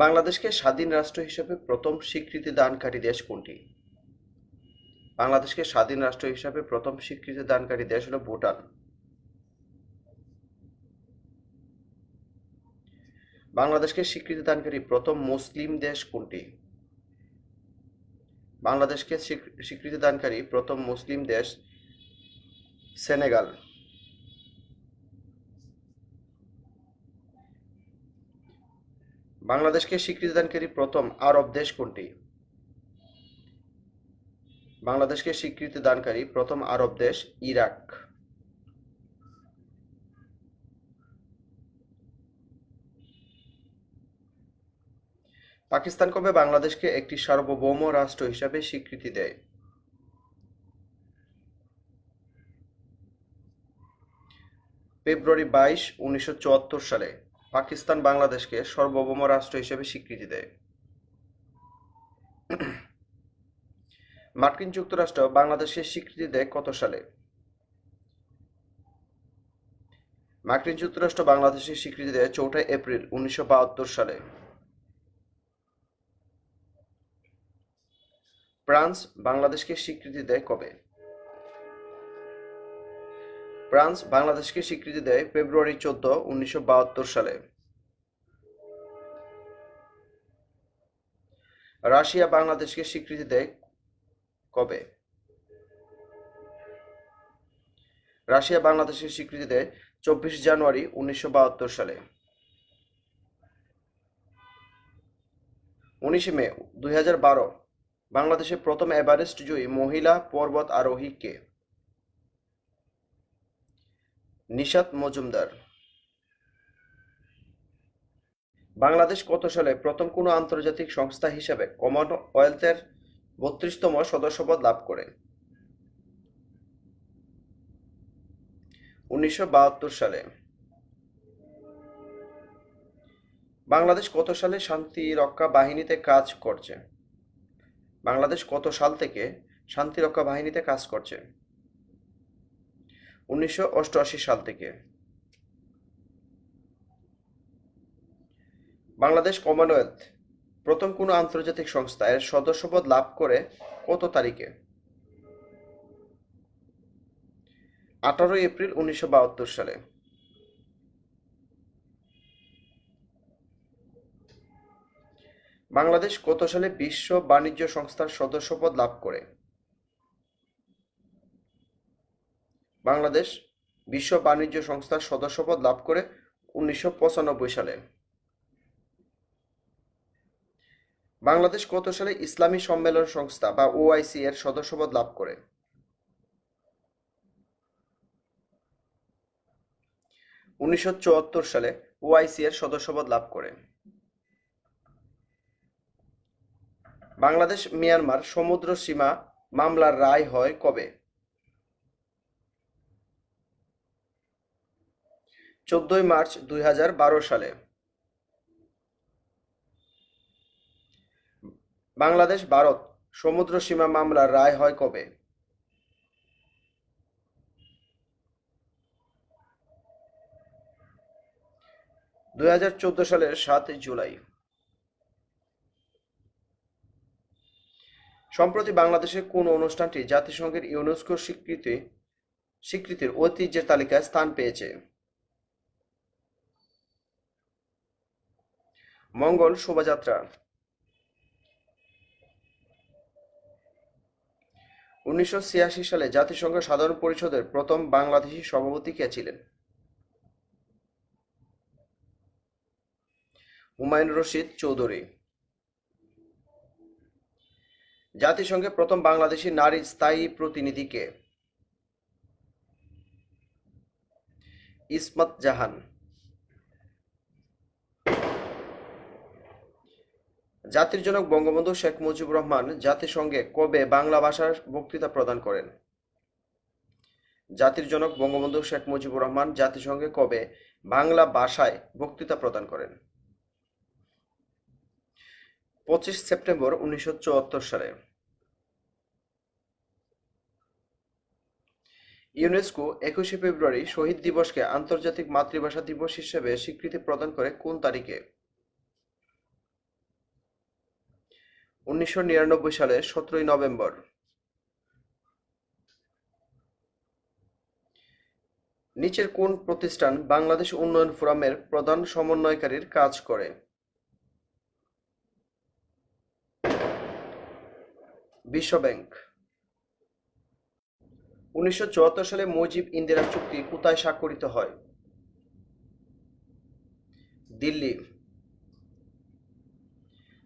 বাংলাদেশকে স্বাধীন রাষ্ট্র হিসেবে প্রথম স্বীকৃতি দানকারী দেশ কোনটি? বাংলাদেশকে স্বাধীন রাষ্ট্র হিসেবে প্রথম স্বীকৃতি দানকারী দেশ হলো ভুটান। বাংলাদেশকে স্বীকৃতি দানকারী প্রথম মুসলিম দেশ কোনটি? বাংলাদেশকে স্বীকৃতি দানকারী প্রথম মুসলিম দেশ সেনেগাল। বাংলাদেশকে স্বীকৃতি দানকারী প্রথম আরব দেশ কোনটি? বাংলাদেশকে স্বীকৃতি দানকারী প্রথম আরব দেশ ইরাক। পাকিস্তান কবে বাংলাদেশকে একটি সার্বভৌম রাষ্ট্র হিসাবে স্বীকৃতি দেয়? ফেব্রুয়ারি 22, 1974 সালে পাকিস্তান বাংলাদেশকে সার্বভৌম রাষ্ট্র হিসেবে স্বীকৃতি দেয়। মার্কিন যুক্তরাষ্ট্র বাংলাদেশকে স্বীকৃতি দেয় কত সালে? মার্কিন যুক্তরাষ্ট্র বাংলাদেশকে স্বীকৃতি দেয় 4 এপ্রিল 1972 সালে। ফ্রান্স বাংলাদেশকে স্বীকৃতি দেয় কবে? ফ্রান্স বাংলাদেশকে স্বীকৃতি দেয় ফেব্রুয়ারি 14, 1972 সালে। রাশিয়া বাংলাদেশকে স্বীকৃতি দেয় কবে? রাশিয়া বাংলাদেশকে স্বীকৃতি দেয় 24 জানুয়ারি 1972 সালে। 19 মে 2012 বাংলাদেশের প্রথম এভারেস্ট জয়ী মহিলা পর্বত আরোহী কে? নিশাত মজুমদার। বাংলাদেশ কত সালে প্রথম কোনো আন্তর্জাতিক সংস্থা হিসেবে কমনওয়েলথের 32তম সদস্যপদ লাভ করে? 1972 সালে। বাংলাদেশ কত সালে শান্তিরক্ষা বাহিনীতে কাজ করছে? বাংলাদেশ কত সাল থেকে শান্তিরক্ষা বাহিনীতে কাজ করছে? 1988 সাল থেকে। বাংলাদেশ কমনওয়েলথ প্রথম কোনো আন্তর্জাতিক সংস্থা এর সদস্যপদ লাভ করে কত তারিখে? 18 এপ্রিল 1972 সালে। বাংলাদেশ কত সালে বিশ্ব বাণিজ্য সংস্থার সদস্যপদ লাভ করে? বাংলাদেশ বিশ্ব বাণিজ্য সংস্থার সদস্যপদ লাভ করে 1995 সালে। বাংলাদেশ কত সালে ইসলামী সম্মেলন সংস্থা বা ওআইসি এর সদস্যপদ লাভ করে? 1974 সালে ওআইসি এর সদস্যপদ লাভ করে। বাংলাদেশ মিয়ানমার সমুদ্র সীমা মামলার রায় হয় কবে? 14 মার্চ 2012 সালে। বাংলাদেশ ভারত সমুদ্র সীমা মামলার রায় হয় কবে? 2014 সালের 7 জুলাই। সম্প্রতি বাংলাদেশের কোন অনুষ্ঠানটি জাতিসংঘের ইউনেস্কো স্বীকৃতির ঐতিহ্যের তালিকায় স্থান পেয়েছে? মঙ্গল শোভাযাত্রা। 1986 সালে জাতিসংঘ সাধারণ পরিষদের প্রথম বাংলাদেশী সভাপতি কে ছিলেন? হুমায়ুন রশিদ চৌধুরী। জাতিসংঘের প্রথম বাংলাদেশী নারী স্থায়ী প্রতিনিধি কে? ইসমাত জাহান। জাতির জনক বঙ্গবন্ধু শেখ মুজিবুর রহমান জাতিসংঘে কবে বাংলা ভাষার বক্তৃতা প্রদান করেন? জাতির জনক বঙ্গবন্ধু শেখ মুজিবুর রহমান জাতিসংঘে কবে বাংলা ভাষায় বক্তৃতা প্রদান করেন? 25 সেপ্টেম্বর 1974 সালে। ইউনেস্কো 21 ফেব্রুয়ারি শহীদ দিবসকে আন্তর্জাতিক মাতৃভাষা দিবস হিসেবে স্বীকৃতি প্রদান করে কোন তারিখে? 1999 সালের 17ই নভেম্বর। নিচের কোন প্রতিষ্ঠান বাংলাদেশ উন্নয়ন ফোরামের প্রধান সমন্বয়কারীর কাজ করে? বিশ্ব ব্যাংক। 1974 সালে মুজিব-ইন্দিরা চুক্তি কোথায় স্বাক্ষরিত হয়? দিল্লি।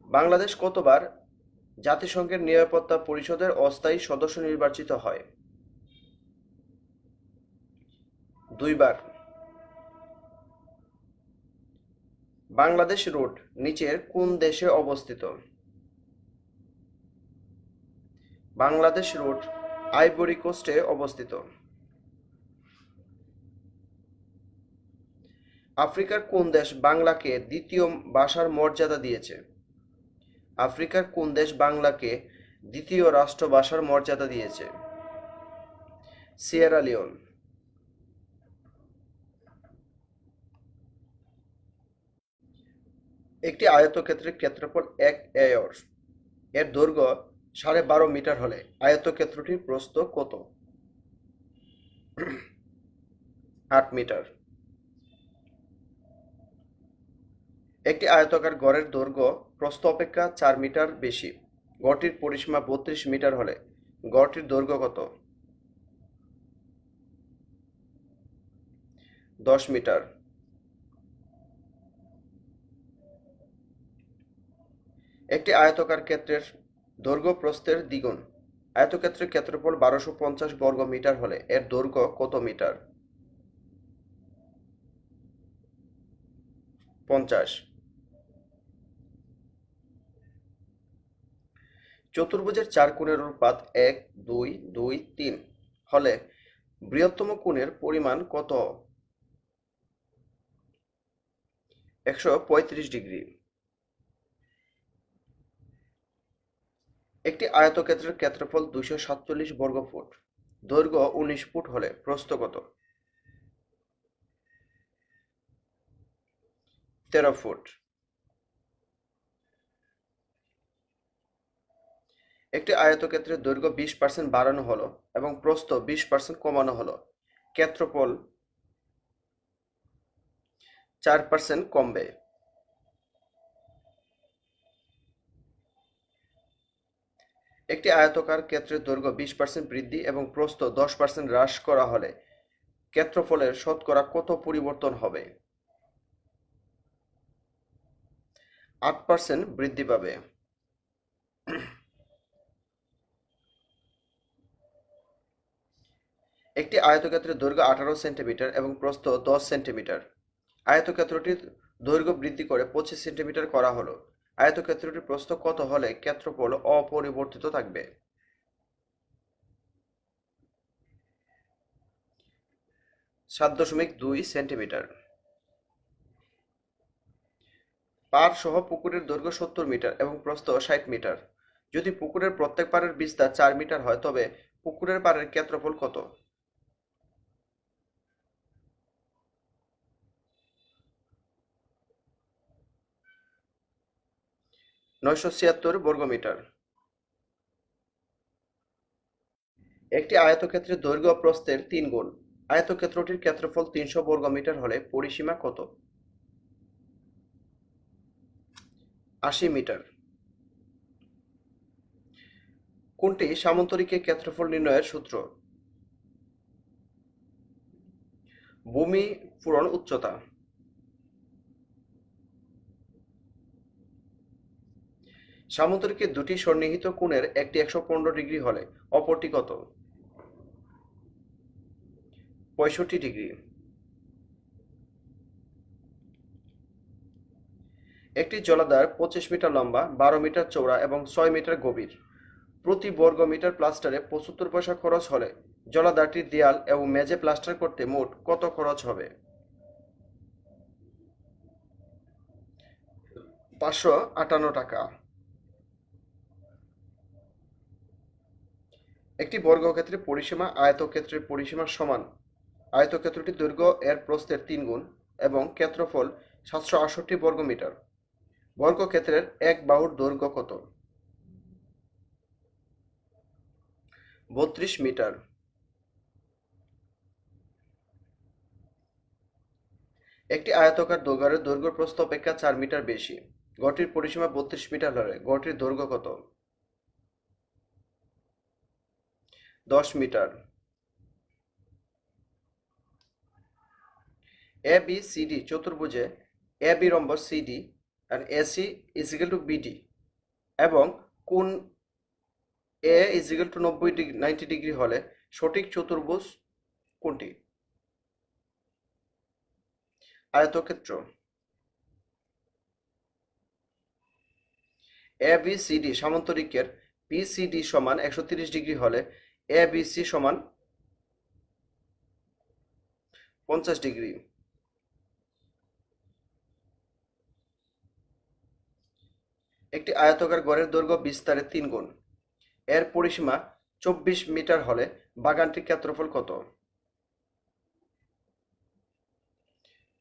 বাংলাদেশ কতবার জাতিসংঘের নিরাপত্তা পরিষদের অস্থায়ী সদস্য নির্বাচিত হয়? 2 বার। বাংলাদেশ রোড নিচের কোন দেশে অবস্থিত? বাংলাদেশ রোড আইভরি কোস্টে অবস্থিত। আফ্রিকার কোন দেশ বাংলাকে দ্বিতীয় ভাষার মর্যাদা দিয়েছে? আফ্রিকার কোন দেশ বাংলাকে দ্বিতীয় রাষ্ট্রভাষার মর্যাদা দিয়েছে? Sierra Leone. একটি আয়তক্ষেত্রের ক্ষেত্রফল 1 একর। এর দৈর্ঘ্য 12.5 মিটার হলে আয়তক্ষেত্রটির প্রস্থ কত? 8 মিটার। একটি আয়তাকার ঘরের দৈর্ঘ্য প্রস্থ অপেক্ষা 4 মিটার বেশি। ঘরটির পরিসীমা 32 মিটার হলে ঘরটির দৈর্ঘ্য কত? 10 মিটার। একটি আয়তাকার ক্ষেত্রের দৈর্ঘ্য প্রস্থের দ্বিগুণ। আয়তক্ষেত্রের ক্ষেত্রফল 1250 বর্গ মিটার হলে এর দৈর্ঘ্য কত মিটার? 50। চতুর্ভুজের 4 কোণের অনুপাত 1, 2, 2, 3 হলে বৃহত্তম কোণের পরিমাণ কত? 135 ডিগ্রি। একটি আয়তক্ষেত্রের ক্ষেত্রফল 247 বর্গ ফুট। দৈর্ঘ্য 19 ফুট হলে প্রস্থ কত? 13 ফুট। একটি আয়তক্ষেত্রের দৈর্ঘ্য 20% বাড়ানো হলো এবং প্রস্থ 20% কমানো হলো, ক্ষেত্রফল 4% কমবে। একটি আয়তাকার ক্ষেত্রের দৈর্ঘ্য 20% বৃদ্ধি এবং প্রস্থ 10% হ্রাস করা হলে ক্ষেত্রফলের শতকরা কত পরিবর্তন হবে? 8% বৃদ্ধি পাবে। একটি আয়তক্ষেত্রের দৈর্ঘ্য 18 সেন্টিমিটার এবং প্রস্থ 10 সেন্টিমিটার। আয়তক্ষেত্রটির দৈর্ঘ্য বৃদ্ধি করে 25 সেন্টিমিটার করা হলো। আয়তক্ষেত্রটির প্রস্থ কত হলে ক্ষেত্রফল অপরিবর্তিত থাকবে? 7.2 সেন্টিমিটার। পাড় সহ পুকুরের দৈর্ঘ্য 70 মিটার এবং প্রস্থ 60 মিটার। যদি পুকুরের প্রত্যেক পাড়ের বিস্তার 4 মিটার হয় তবে পুকুরের পাড়ের ক্ষেত্রফল কত? 976 বর্গমিটার। একটি আয়তক্ষেত্রের দৈর্ঘ্য প্রস্থের 3 গুণ। আয়তক্ষেত্রটির ক্ষেত্রফল 300 বর্গমিটার হলে পরিসীমা কত? 80 মিটার। কোনটি সামান্তরিকের ক্ষেত্রফল নির্ণয়ের সূত্র? ভূমি পূরণ উচ্চতা। সামান্তরিকের দুটি সন্নিহিত কোণের একটি 115 ডিগ্রি হলে অপরটি কত? 65 ডিগ্রি। একটি জলাধার 25 মিটার লম্বা, 12 মিটার চওড়া এবং 6 মিটার গভীর। প্রতি বর্গ মিটার প্লাস্টারে 75 পয়সা খরচ হলে জলাধারটির দেয়াল এবং মেঝে প্লাস্টার করতে মোট কত খরচ হবে? 558 টাকা। একটি বর্গক্ষেত্রের পরিসীমা আয়তক্ষেত্রের পরিসীমার সমান। আয়তক্ষেত্রটির দৈর্ঘ্য এর প্রস্থের 3 গুণ এবং ক্ষেত্রফল 768 বর্গমিটার। বর্গক্ষেত্রের এক বাহুর দৈর্ঘ্য কত? 32 মিটার। একটি আয়তাকার ঘরের দৈর্ঘ্য প্রস্থ অপেক্ষা 4 মিটার বেশি। ঘরটির পরিসীমা 32 মিটার হলে ঘরটির দৈর্ঘ্য কত? 10 metre. A B C D চতুর্ভুজে এ বি রম্বস সিডি আর AC is equal to BD এবং কোণ A is equal to 90 degree হলে সঠিক চতুর্ভুজ কোনটি? আয়তক্ষেত্র। এ বি সি ডি সামান্তরিকের পিসিডি সমান 130 ডিগ্রি হলে এ বি সি সমান 50 ডিগ্রি। একটি আয়তাকার ঘরের দৈর্ঘ্য বিস্তারের 3 গুণ। এর পরিসীমা 24 মিটার হলে বাগানটির ক্ষেত্রফল কত?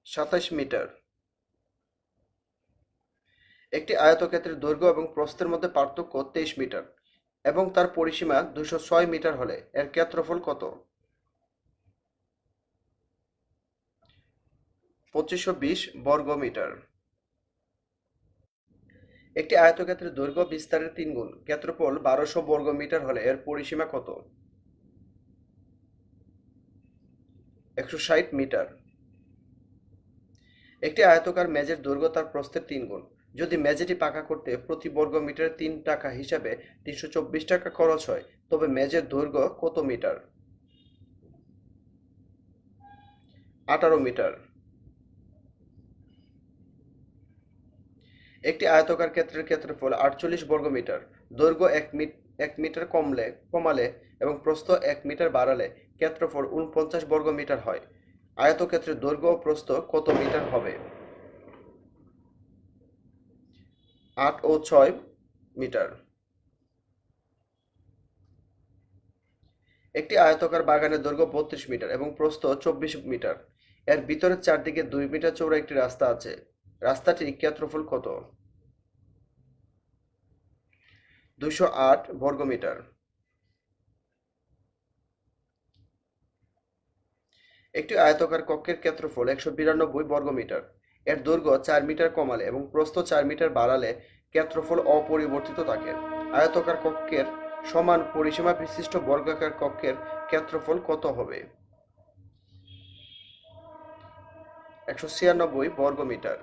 27 মিটার। একটি আয়তক্ষেত্রের দৈর্ঘ্য এবং প্রস্থের মধ্যে পার্থক্য 23 মিটার এবং তার পরিসীমা 206 মিটার হলে এর ক্ষেত্রফল কত? 2520 বর্গ মিটার। একটি আয়তক্ষেত্রের দৈর্ঘ্য বিস্তারের 3 গুণ। ক্ষেত্রফল 1200 বর্গ মিটার হলে এর পরিসীমা কত? 160 মিটার। একটি আয়তাকার মেঝের দৈর্ঘ্য তার প্রস্থের 3 গুণ। যদি মেঝেটি পাকা করতে প্রতি বর্গ মিটারে 3 টাকা হিসাবে 324 টাকা খরচ হয়, তবে মেঝের দৈর্ঘ্য কত মিটার? 18 মিটার। একটি আয়তাকার ক্ষেত্রের ক্ষেত্রফল 48 বর্গ মিটার। দৈর্ঘ্য 1 মিটার কমালে এবং প্রস্থ 1 মিটার বাড়ালে ক্ষেত্রফল 49 বর্গ মিটার হয়। আয়তক্ষেত্রের দৈর্ঘ্য ও প্রস্থ কত মিটার হবে? 8 ও 6 মিটার। একটি আয়তাকার বাগানের দৈর্ঘ্য 32 মিটার এবং প্রস্থ 24 মিটার। এর ভিতরের চারদিকে 2 মিটার চওড়া একটি রাস্তা আছে। রাস্তাটির ক্ষেত্রফল কত? 208 বর্গ মিটার। একটি আয়তাকার কক্ষের ক্ষেত্রফল 192 বর্গ মিটার। এর দৈর্ঘ্য 4 মিটার কমালে এবং প্রস্থ 4 মিটার বাড়ালে ক্ষেত্রফল অপরিবর্তিত থাকে। আয়তাকার কক্ষের সমান পরিসীমা বিশিষ্ট বর্গাকার কক্ষের ক্ষেত্রফল কত হবে? 196 বর্গ মিটার।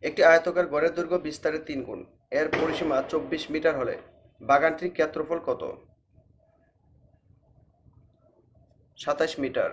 একটি আয়তাকার ঘরের দৈর্ঘ্য বিস্তারের 3 গুণ। এর পরিসীমা 24 মিটার হলে বাগানটির ক্ষেত্রফল কত? 27 মিটার।